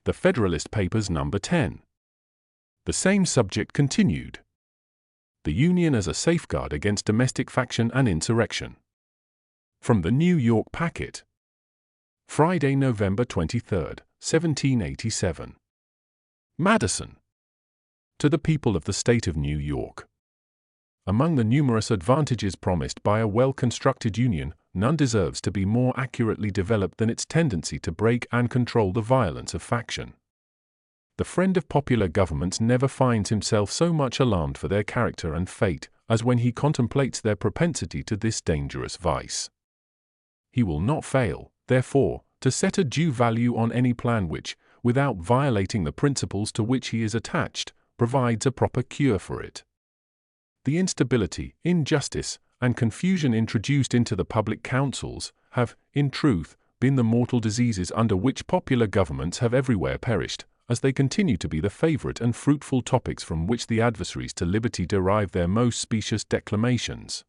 The Federalist Papers number 10. The same subject continued. The Union as a safeguard against domestic faction and insurrection. From the New York Packet. Friday, November 23, 1787. Madison. To the people of the state of New York. Among the numerous advantages promised by a well-constructed union, none deserves to be more accurately developed than its tendency to break and control the violence of faction. The friend of popular governments never finds himself so much alarmed for their character and fate as when he contemplates their propensity to this dangerous vice. He will not fail, therefore, to set a due value on any plan which, without violating the principles to which he is attached, provides a proper cure for it. The instability, injustice, and confusion introduced into the public councils have, in truth, been the mortal diseases under which popular governments have everywhere perished, as they continue to be the favorite and fruitful topics from which the adversaries to liberty derive their most specious declamations.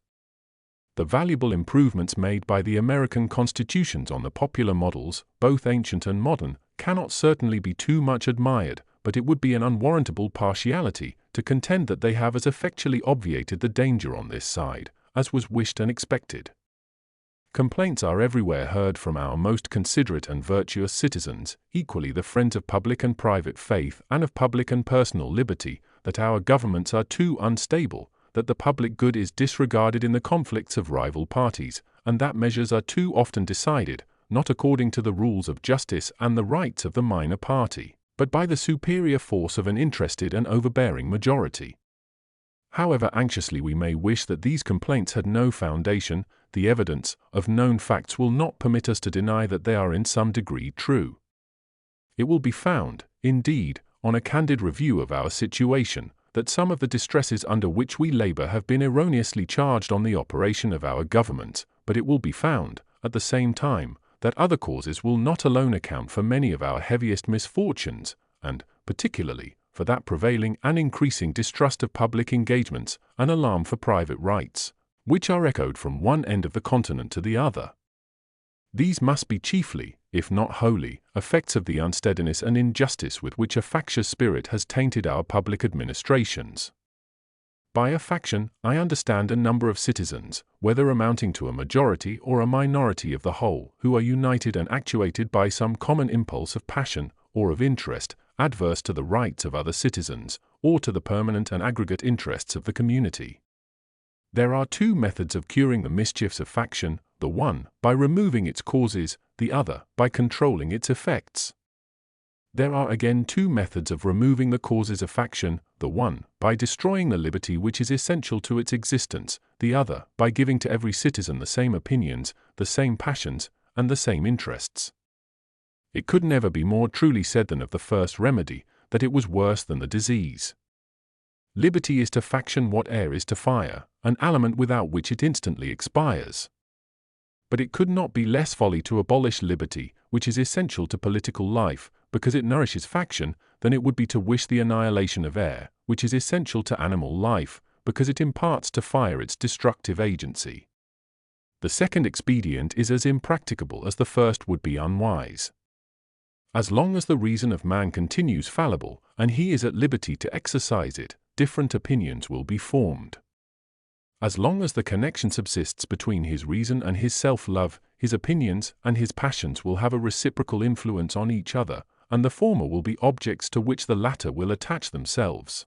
The valuable improvements made by the American constitutions on the popular models, both ancient and modern, cannot certainly be too much admired, but it would be an unwarrantable partiality to contend that they have as effectually obviated the danger on this side, as was wished and expected. Complaints are everywhere heard from our most considerate and virtuous citizens, equally the friends of public and private faith and of public and personal liberty, that our governments are too unstable, that the public good is disregarded in the conflicts of rival parties, and that measures are too often decided, not according to the rules of justice and the rights of the minor party, but by the superior force of an interested and overbearing majority. However anxiously we may wish that these complaints had no foundation, the evidence of known facts will not permit us to deny that they are in some degree true. It will be found, indeed, on a candid review of our situation, that some of the distresses under which we labor have been erroneously charged on the operation of our government, but it will be found, at the same time, that other causes will not alone account for many of our heaviest misfortunes, and, particularly, for that prevailing and increasing distrust of public engagements and alarm for private rights, which are echoed from one end of the continent to the other. These must be chiefly, if not wholly, effects of the unsteadiness and injustice with which a factious spirit has tainted our public administrations. By a faction, I understand a number of citizens, whether amounting to a majority or a minority of the whole, who are united and actuated by some common impulse of passion or of interest, adverse to the rights of other citizens, or to the permanent and aggregate interests of the community. There are two methods of curing the mischiefs of faction, the one by removing its causes, the other by controlling its effects. There are again two methods of removing the causes of faction, the one by destroying the liberty which is essential to its existence, the other by giving to every citizen the same opinions, the same passions, and the same interests. It could never be more truly said than of the first remedy, that it was worse than the disease. Liberty is to faction what air is to fire, an aliment without which it instantly expires. But it could not be less folly to abolish liberty, which is essential to political life, because it nourishes faction, than it would be to wish the annihilation of air, which is essential to animal life, because it imparts to fire its destructive agency. The second expedient is as impracticable as the first would be unwise. As long as the reason of man continues fallible, and he is at liberty to exercise it, different opinions will be formed. As long as the connection subsists between his reason and his self-love, his opinions and his passions will have a reciprocal influence on each other, and the former will be objects to which the latter will attach themselves.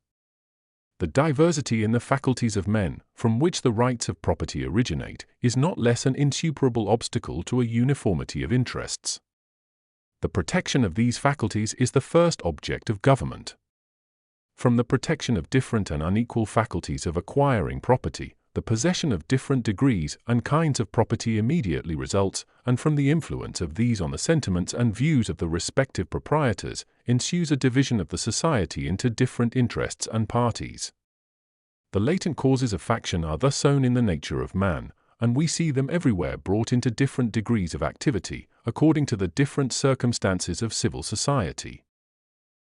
The diversity in the faculties of men, from which the rights of property originate, is not less an insuperable obstacle to a uniformity of interests. The protection of these faculties is the first object of government. From the protection of different and unequal faculties of acquiring property, the possession of different degrees and kinds of property immediately results, and from the influence of these on the sentiments and views of the respective proprietors, ensues a division of the society into different interests and parties. The latent causes of faction are thus sown in the nature of man, and we see them everywhere brought into different degrees of activity, according to the different circumstances of civil society.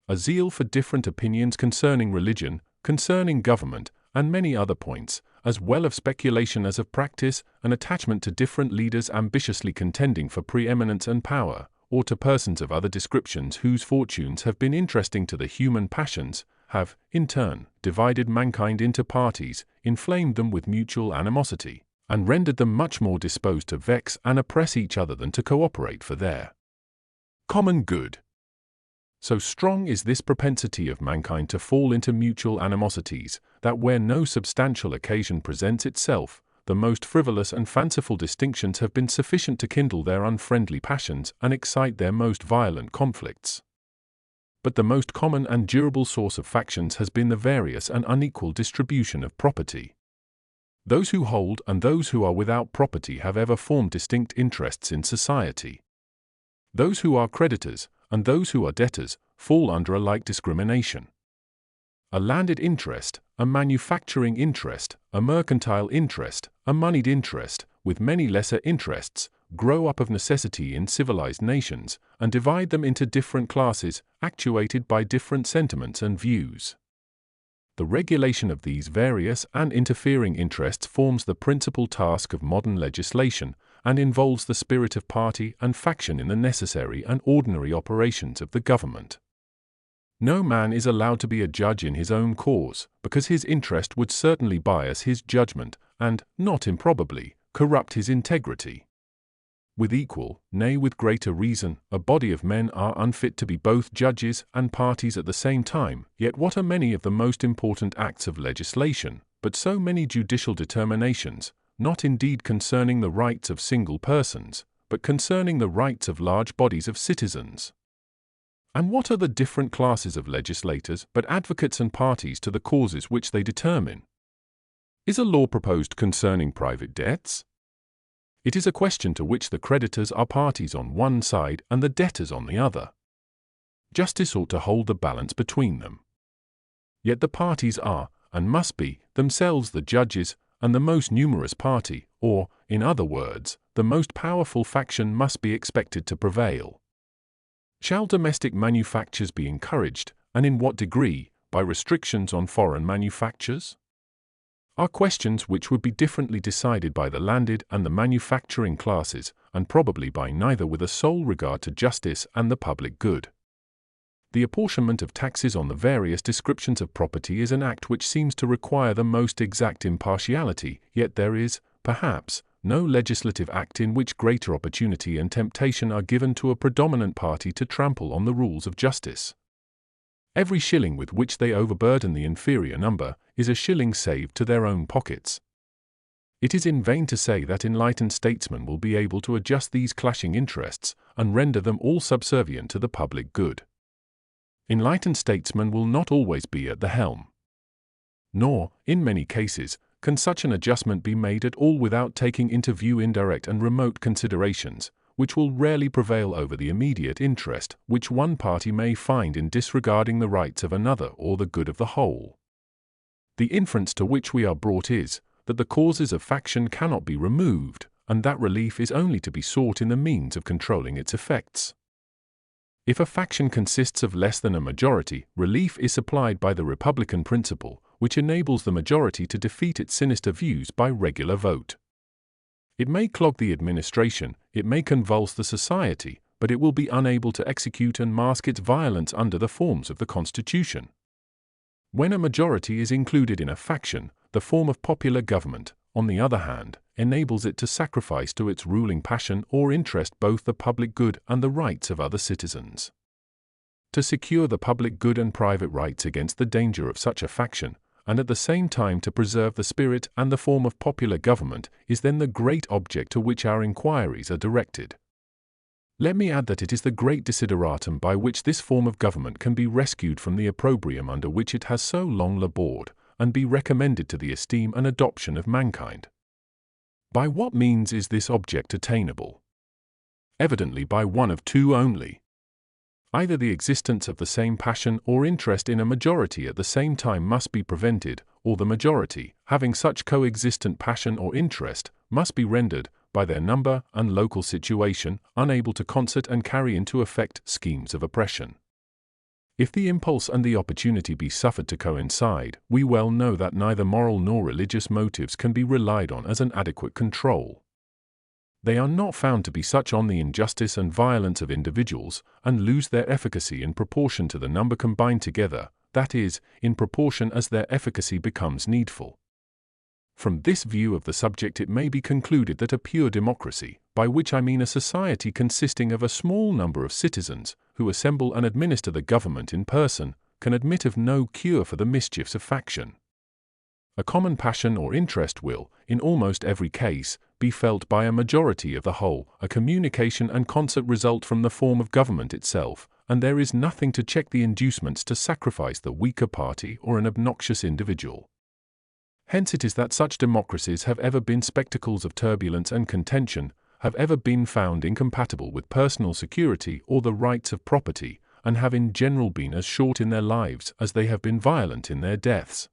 A zeal for different opinions concerning religion, concerning government, and many other points, as well of speculation as of practice, an attachment to different leaders ambitiously contending for preeminence and power, or to persons of other descriptions whose fortunes have been interesting to the human passions, have, in turn, divided mankind into parties, inflamed them with mutual animosity, and rendered them much more disposed to vex and oppress each other than to cooperate for their common good. So strong is this propensity of mankind to fall into mutual animosities, that where no substantial occasion presents itself, the most frivolous and fanciful distinctions have been sufficient to kindle their unfriendly passions and excite their most violent conflicts. But the most common and durable source of factions has been the various and unequal distribution of property. Those who hold and those who are without property have ever formed distinct interests in society. Those who are creditors and those who are debtors fall under a like discrimination. A landed interest, a manufacturing interest, a mercantile interest, a moneyed interest, with many lesser interests, grow up of necessity in civilized nations, and divide them into different classes, actuated by different sentiments and views. The regulation of these various and interfering interests forms the principal task of modern legislation, and involves the spirit of party and faction in the necessary and ordinary operations of the government. No man is allowed to be a judge in his own cause, because his interest would certainly bias his judgment, and, not improbably, corrupt his integrity. With equal, nay with greater reason, a body of men are unfit to be both judges and parties at the same time. Yet what are many of the most important acts of legislation, but so many judicial determinations, not indeed concerning the rights of single persons, but concerning the rights of large bodies of citizens? And what are the different classes of legislators but advocates and parties to the causes which they determine? Is a law proposed concerning private debts? It is a question to which the creditors are parties on one side and the debtors on the other. Justice ought to hold the balance between them. Yet the parties are, and must be, themselves the judges, and the most numerous party, or, in other words, the most powerful faction must be expected to prevail. Shall domestic manufactures be encouraged, and in what degree, by restrictions on foreign manufactures? Are questions which would be differently decided by the landed and the manufacturing classes, and probably by neither, with a sole regard to justice and the public good. The apportionment of taxes on the various descriptions of property is an act which seems to require the most exact impartiality, yet there is, perhaps, no legislative act in which greater opportunity and temptation are given to a predominant party to trample on the rules of justice. Every shilling with which they overburden the inferior number is a shilling saved to their own pockets. It is in vain to say that enlightened statesmen will be able to adjust these clashing interests and render them all subservient to the public good. Enlightened statesmen will not always be at the helm. Nor, in many cases, can such an adjustment be made at all without taking into view indirect and remote considerations, which will rarely prevail over the immediate interest which one party may find in disregarding the rights of another or the good of the whole. The inference to which we are brought is, that the causes of faction cannot be removed, and that relief is only to be sought in the means of controlling its effects. If a faction consists of less than a majority, relief is supplied by the republican principle, which enables the majority to defeat its sinister views by regular vote. It may clog the administration, it may convulse the society, but it will be unable to execute and mask its violence under the forms of the Constitution. When a majority is included in a faction, the form of popular government, on the other hand, enables it to sacrifice to its ruling passion or interest both the public good and the rights of other citizens. To secure the public good and private rights against the danger of such a faction, and at the same time to preserve the spirit and the form of popular government, is then the great object to which our inquiries are directed. Let me add that it is the great desideratum by which this form of government can be rescued from the opprobrium under which it has so long labored, and be recommended to the esteem and adoption of mankind. By what means is this object attainable? Evidently by one of two only. Either the existence of the same passion or interest in a majority at the same time must be prevented, or the majority, having such coexistent passion or interest, must be rendered, by their number and local situation, unable to concert and carry into effect schemes of oppression. If the impulse and the opportunity be suffered to coincide, we well know that neither moral nor religious motives can be relied on as an adequate control. they are not found to be such on the injustice and violence of individuals, and lose their efficacy in proportion to the number combined together, that is, in proportion as their efficacy becomes needful. From this view of the subject it may be concluded that a pure democracy, by which I mean a society consisting of a small number of citizens, who assemble and administer the government in person, can admit of no cure for the mischiefs of faction. A common passion or interest will, in almost every case, be felt by a majority of the whole. A communication and concert result from the form of government itself, and there is nothing to check the inducements to sacrifice the weaker party or an obnoxious individual. Hence it is that such democracies have ever been spectacles of turbulence and contention, have ever been found incompatible with personal security or the rights of property, and have in general been as short in their lives as they have been violent in their deaths.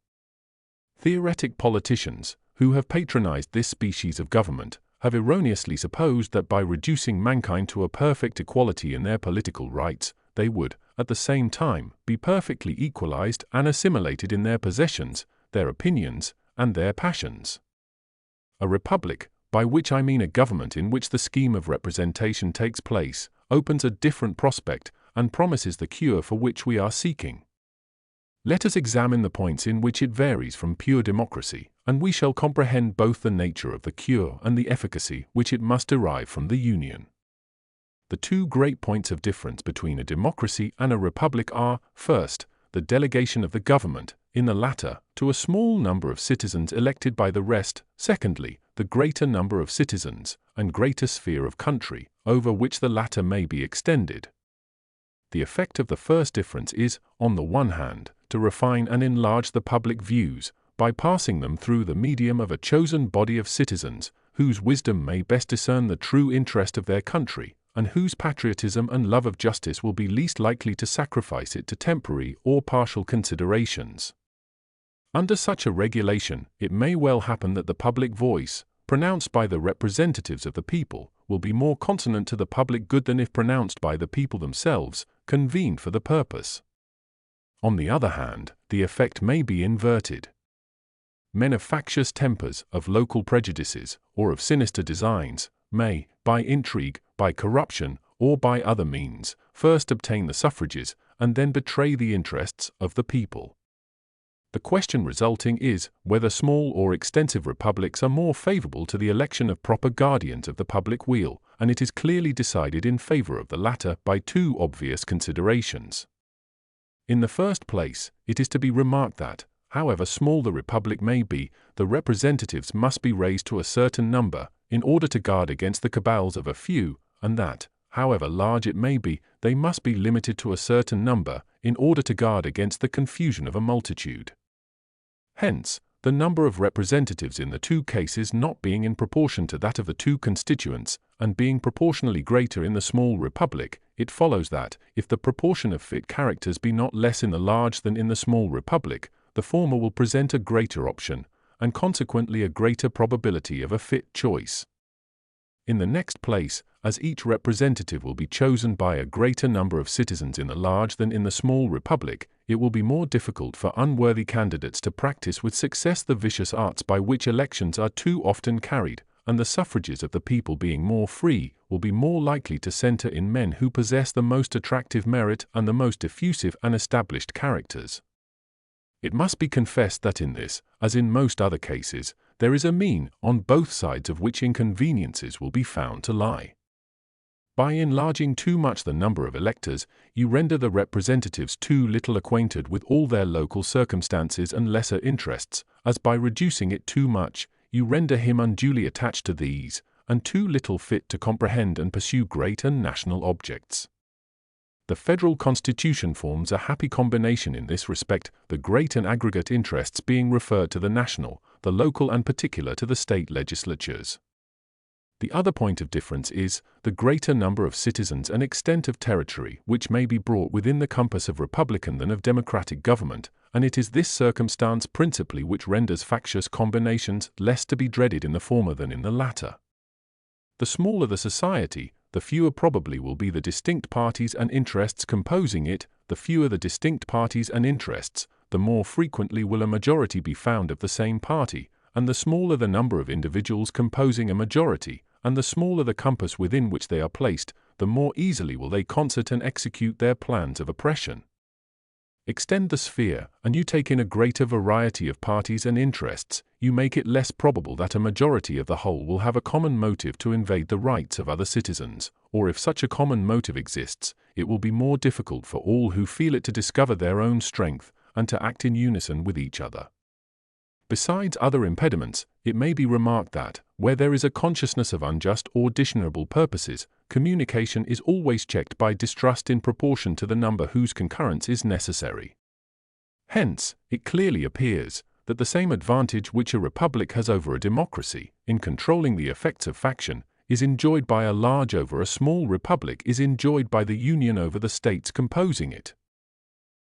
Theoretic politicians, who have patronized this species of government, have erroneously supposed that by reducing mankind to a perfect equality in their political rights, they would, at the same time, be perfectly equalized and assimilated in their possessions, their opinions, and their passions. A republic, by which I mean a government in which the scheme of representation takes place, opens a different prospect, and promises the cure for which we are seeking. Let us examine the points in which it varies from pure democracy, and we shall comprehend both the nature of the cure and the efficacy which it must derive from the union. The two great points of difference between a democracy and a republic are, first, the delegation of the government, in the latter, to a small number of citizens elected by the rest; secondly, the greater number of citizens, and greater sphere of country, over which the latter may be extended. The effect of the first difference is, on the one hand, to refine and enlarge the public views, by passing them through the medium of a chosen body of citizens, whose wisdom may best discern the true interest of their country, and whose patriotism and love of justice will be least likely to sacrifice it to temporary or partial considerations. Under such a regulation, it may well happen that the public voice, pronounced by the representatives of the people, will be more consonant to the public good than if pronounced by the people themselves, convened for the purpose. On the other hand, the effect may be inverted. Men of factious tempers, of local prejudices, or of sinister designs, may, by intrigue, by corruption, or by other means, first obtain the suffrages, and then betray the interests of the people. The question resulting is, whether small or extensive republics are more favorable to the election of proper guardians of the public weal, and it is clearly decided in favor of the latter by two obvious considerations. In the first place, it is to be remarked that, however small the republic may be, the representatives must be raised to a certain number, in order to guard against the cabals of a few, and that, however large it may be, they must be limited to a certain number, in order to guard against the confusion of a multitude. Hence, the number of representatives in the two cases not being in proportion to that of the two constituents, and being proportionally greater in the small republic, it follows that, if the proportion of fit characters be not less in the large than in the small republic, the former will present a greater option, and consequently a greater probability of a fit choice. In the next place, as each representative will be chosen by a greater number of citizens in the large than in the small republic, it will be more difficult for unworthy candidates to practice with success the vicious arts by which elections are too often carried, and the suffrages of the people being more free, will be more likely to centre in men who possess the most attractive merit and the most diffusive and established characters. It must be confessed that in this, as in most other cases, there is a mean, on both sides of which inconveniences will be found to lie. By enlarging too much the number of electors, you render the representatives too little acquainted with all their local circumstances and lesser interests, as by reducing it too much, you render him unduly attached to these, and too little fit to comprehend and pursue great and national objects. The federal constitution forms a happy combination in this respect, the great and aggregate interests being referred to the national, the local and particular to the state legislatures. The other point of difference is the greater number of citizens and extent of territory which may be brought within the compass of republican than of democratic government, and it is this circumstance principally which renders factious combinations less to be dreaded in the former than in the latter. The smaller the society, the fewer probably will be the distinct parties and interests composing it; the fewer the distinct parties and interests, the more frequently will a majority be found of the same party, and the smaller the number of individuals composing a majority, and the smaller the compass within which they are placed, the more easily will they concert and execute their plans of oppression. Extend the sphere, and you take in a greater variety of parties and interests. You make it less probable that a majority of the whole will have a common motive to invade the rights of other citizens, or if such a common motive exists, it will be more difficult for all who feel it to discover their own strength and to act in unison with each other. Besides other impediments, it may be remarked that, where there is a consciousness of unjust or dishonorable purposes, communication is always checked by distrust in proportion to the number whose concurrence is necessary. Hence, it clearly appears that the same advantage which a republic has over a democracy, in controlling the effects of faction, is enjoyed by a large over a small republic is enjoyed by the Union over the states composing it.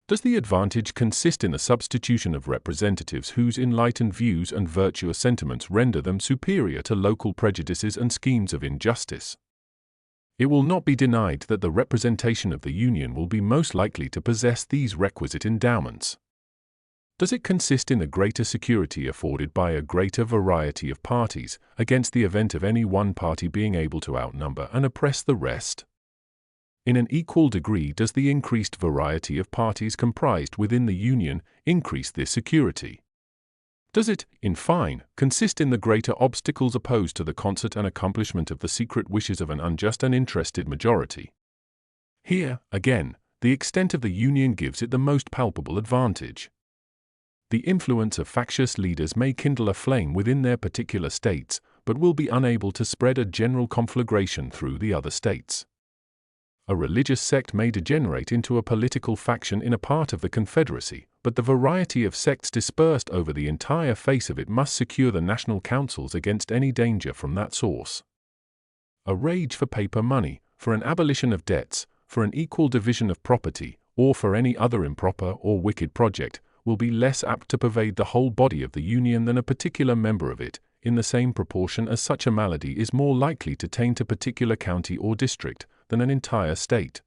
Does the advantage consist in the substitution of representatives whose enlightened views and virtuous sentiments render them superior to local prejudices and schemes of injustice? It will not be denied that the representation of the Union will be most likely to possess these requisite endowments. Does it consist in the greater security afforded by a greater variety of parties, against the event of any one party being able to outnumber and oppress the rest? In an equal degree does the increased variety of parties comprised within the Union increase this security. Does it, in fine, consist in the greater obstacles opposed to the concert and accomplishment of the secret wishes of an unjust and interested majority? Here, again, the extent of the Union gives it the most palpable advantage. The influence of factious leaders may kindle a flame within their particular states, but will be unable to spread a general conflagration through the other states. A religious sect may degenerate into a political faction in a part of the Confederacy, but the variety of sects dispersed over the entire face of it must secure the national councils against any danger from that source. A rage for paper money, for an abolition of debts, for an equal division of property, or for any other improper or wicked project, will be less apt to pervade the whole body of the Union than a particular member of it, in the same proportion as such a malady is more likely to taint a particular county or district than an entire state.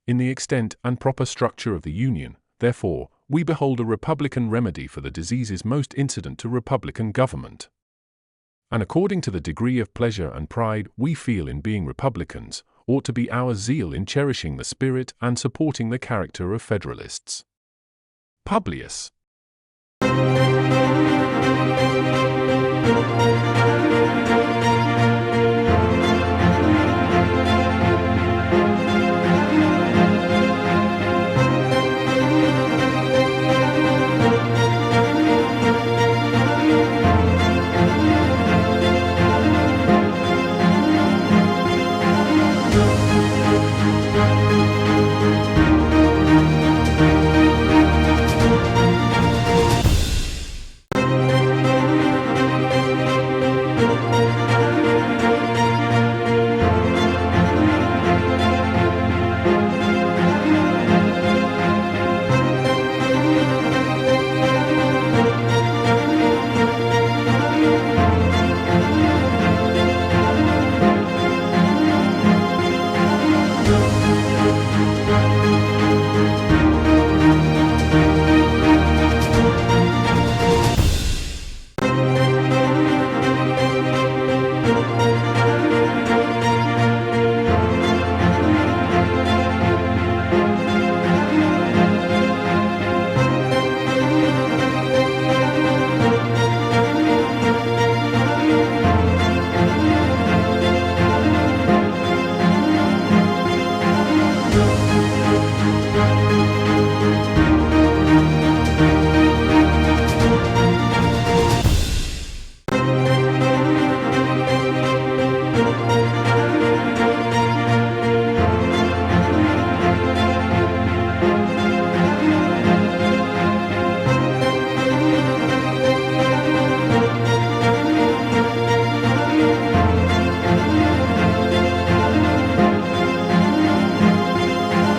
In the extent and proper structure of the Union, therefore, we behold a republican remedy for the diseases most incident to republican government. And according to the degree of pleasure and pride we feel in being republicans, ought to be our zeal in cherishing the spirit and supporting the character of Federalists. Publius.